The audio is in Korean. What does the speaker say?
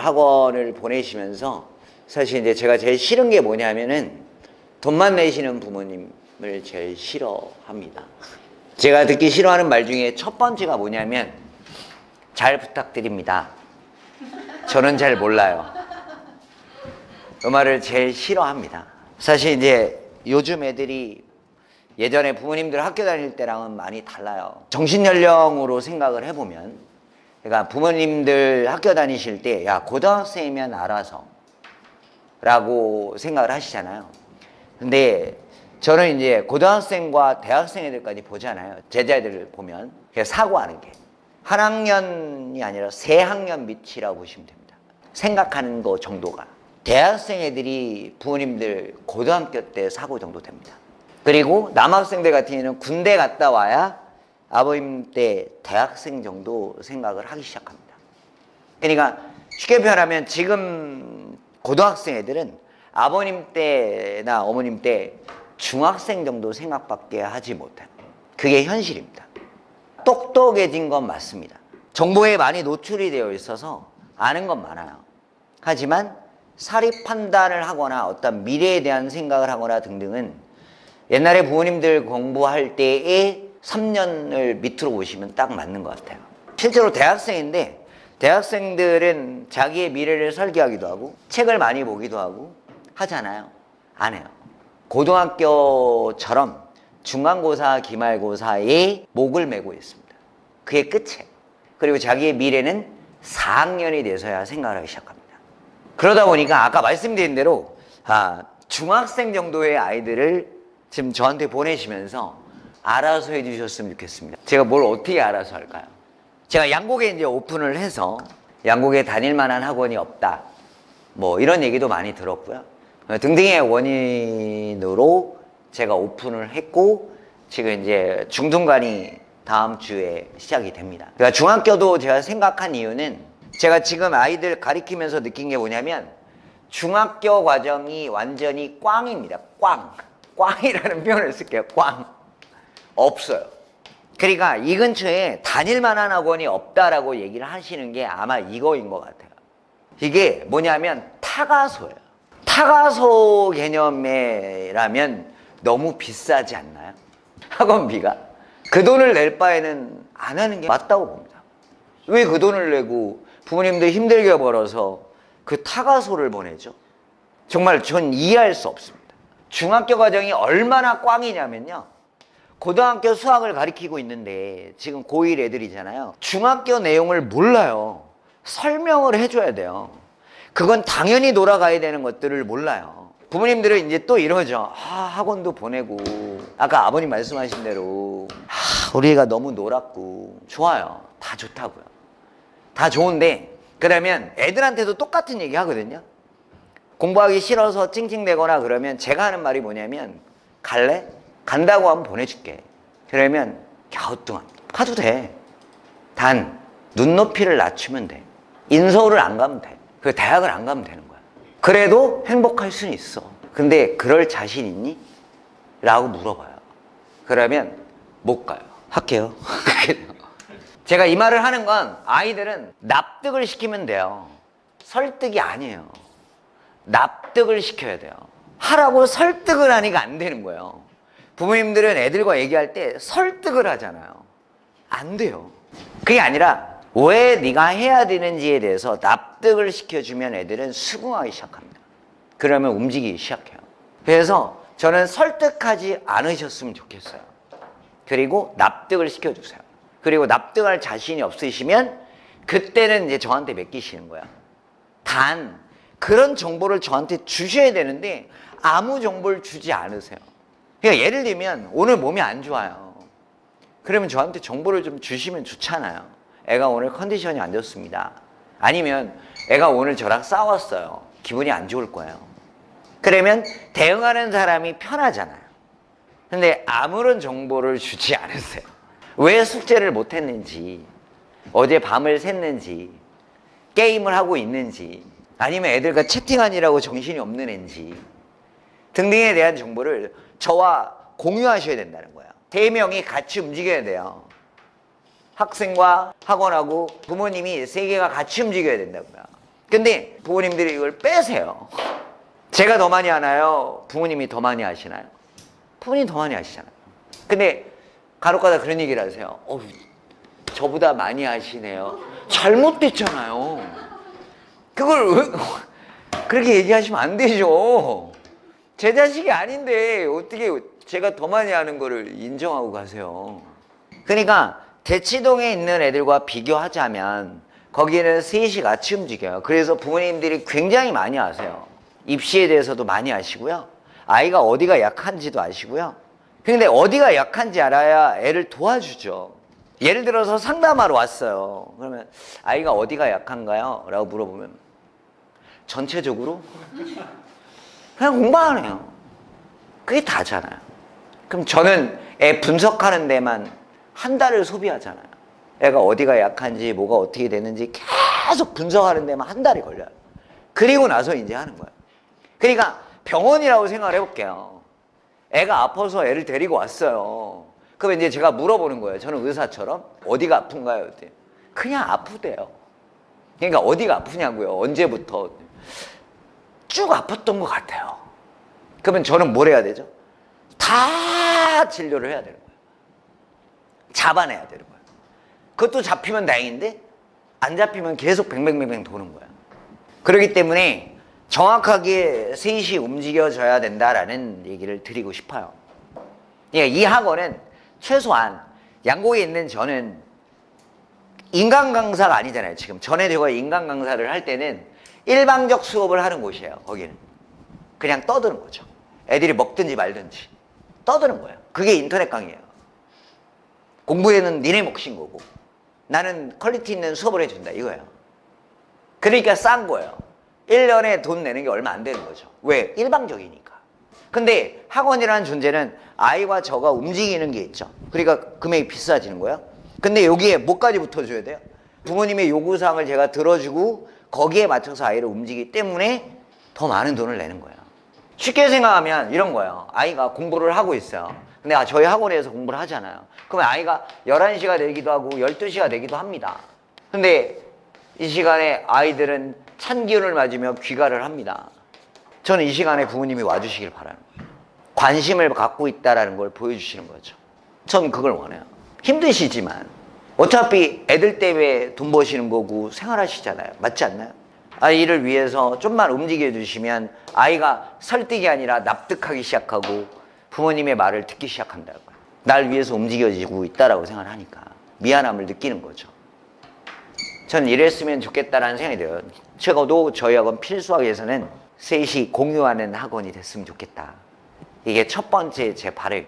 학원을 보내시면서 사실 이제 제가 제일 싫은 게 뭐냐면은 돈만 내시는 부모님을 제일 싫어합니다. 제가 듣기 싫어하는 말 중에 첫 번째가 뭐냐면 잘 부탁드립니다. 저는 잘 몰라요. 그 말을 제일 싫어합니다. 사실 이제 요즘 애들이 예전에 부모님들 학교 다닐 때랑은 많이 달라요. 정신연령으로 생각을 해보면, 그러니까 부모님들 학교 다니실 때 야 고등학생이면 알아서 라고 생각을 하시잖아요. 근데 저는 이제 고등학생과 대학생 애들까지 보잖아요. 제자애들을 보면 사고하는 게 한 학년이 아니라 세 학년 밑이라고 보시면 됩니다. 생각하는 거 정도가. 대학생 애들이 부모님들 고등학교 때 사고 정도 됩니다. 그리고 남학생들 같은 경우는 군대 갔다 와야 아버님 때 대학생 정도 생각을 하기 시작합니다. 그러니까 쉽게 표현하면 지금 고등학생 애들은 아버님 때나 어머님 때 중학생 정도 생각밖에 하지 못해요. 그게 현실입니다. 똑똑해진 건 맞습니다. 정보에 많이 노출이 되어 있어서 아는 건 많아요. 하지만 사리 판단을 하거나 어떤 미래에 대한 생각을 하거나 등등은 옛날에 부모님들 공부할 때의 3년을 밑으로 보시면 딱 맞는 것 같아요. 실제로 대학생인데 대학생들은 자기의 미래를 설계하기도 하고 책을 많이 보기도 하고 하잖아요. 안 해요. 고등학교처럼 중간고사, 기말고사에 목을 메고 있습니다. 그게 끝이에요. 그리고 자기의 미래는 4학년이 돼서야 생각을 하기 시작합니다. 그러다 보니까 아까 말씀드린 대로 중학생 정도의 아이들을 지금 저한테 보내시면서 알아서 해주셨으면 좋겠습니다. 제가 뭘 어떻게 알아서 할까요? 제가 양곡에 이제 오픈을 해서 양곡에 다닐 만한 학원이 없다, 뭐 이런 얘기도 많이 들었고요. 등등의 원인으로 제가 오픈을 했고 지금 이제 중등반이 다음 주에 시작이 됩니다. 그러니까 중학교도 제가 생각한 이유는 제가 지금 아이들 가리키면서 느낀 게 뭐냐면 중학교 과정이 완전히 꽝입니다. 꽝이라는 표현을 쓸게요. 꽝. 없어요. 그러니까 이 근처에 다닐 만한 학원이 없다라고 얘기를 하시는 게 아마 이거인 것 같아요. 이게 뭐냐면 타가소예요. 타가소 개념이라면 너무 비싸지 않나요? 학원비가. 그 돈을 낼 바에는 안 하는 게 맞다고 봅니다. 왜 그 돈을 내고 부모님들 힘들게 벌어서 그 타가소를 보내죠? 정말 전 이해할 수 없습니다. 중학교 과정이 얼마나 꽝이냐면요, 고등학교 수학을 가르치고 있는데 지금 고1 애들이잖아요. 중학교 내용을 몰라요. 설명을 해줘야 돼요. 그건 당연히 돌아가야 되는 것들을 몰라요. 부모님들은 이제 또 이러죠. 학원도 보내고 아까 아버님 말씀하신 대로 우리 애가 너무 놀았고. 좋아요. 다 좋다고요. 다 좋은데 그러면 애들한테도 똑같은 얘기 하거든요. 공부하기 싫어서 찡찡대거나 그러면 제가 하는 말이 뭐냐면 갈래? 간다고 하면 보내줄게. 그러면 갸우뚱합니다. 가도 돼. 단 눈높이를 낮추면 돼. 인서울을 안 가면 돼. 그 대학을 안 가면 되는 거야. 그래도 행복할 수는 있어. 근데 그럴 자신 있니? 라고 물어봐요. 그러면 못 가요. 할게요. 제가 이 말을 하는 건 아이들은 납득을 시키면 돼요. 설득이 아니에요. 납득을 시켜야 돼요. 하라고 설득을 하니까 안 되는 거예요. 부모님들은 애들과 얘기할 때 설득을 하잖아요. 안 돼요. 그게 아니라 왜 네가 해야 되는지에 대해서 납득을 시켜주면 애들은 수긍하기 시작합니다. 그러면 움직이기 시작해요. 그래서 저는 설득하지 않으셨으면 좋겠어요. 그리고 납득을 시켜주세요. 그리고 납득할 자신이 없으시면 그때는 이제 저한테 맡기시는 거야. 단 그런 정보를 저한테 주셔야 되는데 아무 정보를 주지 않으세요. 그러니까 예를 들면 오늘 몸이 안 좋아요. 그러면 저한테 정보를 좀 주시면 좋잖아요. 애가 오늘 컨디션이 안 좋습니다. 아니면 애가 오늘 저랑 싸웠어요. 기분이 안 좋을 거예요. 그러면 대응하는 사람이 편하잖아요. 근데 아무런 정보를 주지 않으세요. 왜 숙제를 못했는지, 어제 밤을 샜는지, 게임을 하고 있는지, 아니면 애들과 채팅하느라고 정신이 없는 애인지 등등에 대한 정보를 저와 공유하셔야 된다는 거예요. 3명이 같이 움직여야 돼요. 학생과 학원하고 부모님이 3개가 같이 움직여야 된다고요. 근데 부모님들이 이걸 빼세요. 제가 더 많이 하나요? 부모님이 더 많이 하시나요? 부모님이 더 많이 하시잖아요. 근데 간혹가다 그런 얘기를 하세요. 저보다 많이 하시네요. 잘못됐잖아요. 그걸 그렇게 얘기하시면 안 되죠. 제 자식이 아닌데 어떻게 제가 더 많이 하는 거를 인정하고 가세요. 그러니까 대치동에 있는 애들과 비교하자면 거기는 셋이 같이 움직여요. 그래서 부모님들이 굉장히 많이 아세요. 입시에 대해서도 많이 아시고요. 아이가 어디가 약한지도 아시고요. 근데 어디가 약한지 알아야 애를 도와주죠. 예를 들어서 상담하러 왔어요. 그러면 아이가 어디가 약한가요? 라고 물어보면 전체적으로 그냥 공부하네요. 그게 다잖아요. 그럼 저는 애 분석하는 데만 한 달을 소비하잖아요. 애가 어디가 약한지 뭐가 어떻게 되는지 계속 분석하는 데만 한 달이 걸려요. 그리고 나서 이제 하는 거예요. 그러니까 병원이라고 생각을 해볼게요. 애가 아파서 애를 데리고 왔어요. 그럼 이제 제가 물어보는 거예요. 저는 의사처럼 어디가 아픈가요? 그냥 아프대요. 그러니까 어디가 아프냐고요. 언제부터? 쭉 아팠던 것 같아요. 그러면 저는 뭘 해야 되죠? 다 진료를 해야 되는 거예요. 잡아내야 되는 거예요. 그것도 잡히면 다행인데 안 잡히면 계속 뱅뱅뱅뱅 도는 거예요. 그렇기 때문에 정확하게 셋이 움직여져야 된다라는 얘기를 드리고 싶어요. 이 학원은 최소한 양곡에 있는 저는 인간 강사가 아니잖아요. 지금 전에 제가 인간 강사를 할 때는 일방적 수업을 하는 곳이에요. 거기는 그냥 떠드는 거죠. 애들이 먹든지 말든지 떠드는 거예요. 그게 인터넷 강의예요. 공부에는 니네 몫인 거고 나는 퀄리티 있는 수업을 해준다 이거예요. 그러니까 싼 거예요. 1년에 돈 내는 게 얼마 안 되는 거죠. 왜? 일방적이니까. 근데 학원이라는 존재는 아이와 저가 움직이는 게 있죠. 그러니까 금액이 비싸지는 거예요. 근데 여기에 뭐까지 붙어줘야 돼요? 부모님의 요구사항을 제가 들어주고 거기에 맞춰서 아이를 움직이기 때문에 더 많은 돈을 내는 거예요. 쉽게 생각하면 이런 거예요. 아이가 공부를 하고 있어요. 근데 저희 학원에서 공부를 하잖아요. 그러면 아이가 11시가 되기도 하고 12시가 되기도 합니다. 근데 이 시간에 아이들은 찬 기운을 맞으며 귀가를 합니다. 저는 이 시간에 부모님이 와주시길 바라는 거예요. 관심을 갖고 있다는 걸 보여주시는 거죠. 저는 그걸 원해요. 힘드시지만 어차피 애들 때문에 돈 버시는 거고 생활하시잖아요. 맞지 않나요? 아이를 위해서 좀만 움직여 주시면 아이가 설득이 아니라 납득하기 시작하고 부모님의 말을 듣기 시작한다고요. 날 위해서 움직여지고 있다라고 생각을 하니까 미안함을 느끼는 거죠. 전 이랬으면 좋겠다라는 생각이 들어요. 적어도 저희 학원 필수학에서는 셋이 공유하는 학원이 됐으면 좋겠다. 이게 첫 번째 제 바램.